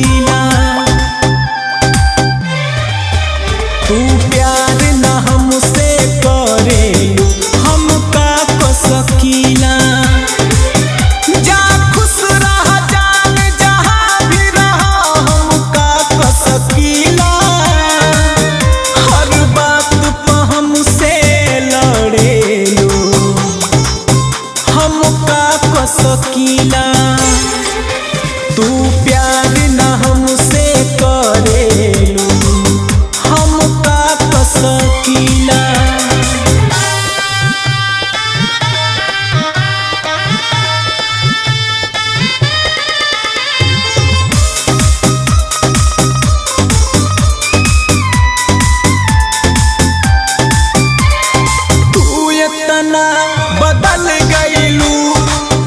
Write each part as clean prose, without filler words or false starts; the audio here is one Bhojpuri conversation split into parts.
सकीला। तू प्यार न हमसे करे हम का कर सकीला। जा खुश रह जान जहाँ भी रह हम का कर सकीला। हर बात पे हमसे लड़ेलो हम का कर सकीला। तू प्यार न हमसे करेलो हम का कर सकीला। तू इतना बदल गईलू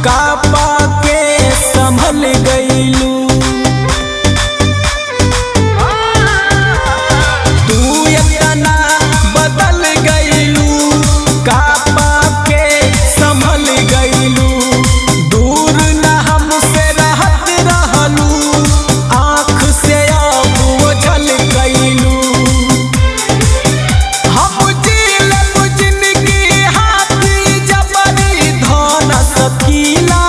का पाके संभल गईलू। तू इतना बदल गईलू का पाके संभल गईलू। दूर न हमसे रहत रहलू आँख से अब ओझल गईलू। हम जीलब जिंदगी हाथी जबरी धन सकीला।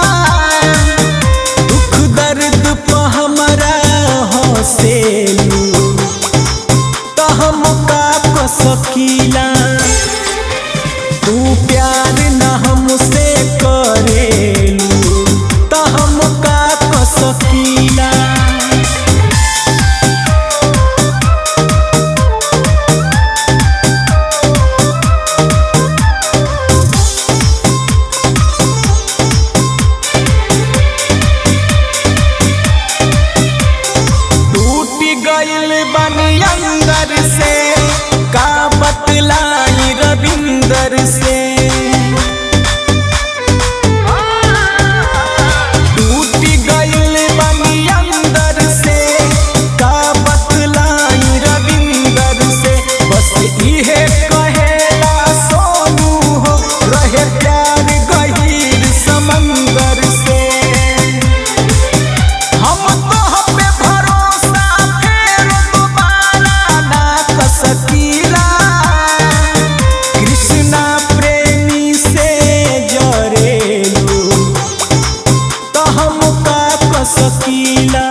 दुख दर्द पे हमरा हंसेलू तो हम का कर सकीला। तू प्यार न हमसे करेलू तो हम का कर सकीला। टूट गइल बानी अंदर से का बतलाई रविंदर से। टूट गइल बानी अंदर से का बतलाई रविंदर से। बस इहे कहेला सोनू हो रहे प्यार गहीर समंदर से। हम तो पे भरोसा फेर दोबारा ना कर सकीला। कृष्णा प्रेमी से जरेलू तो हम का कर सकीला।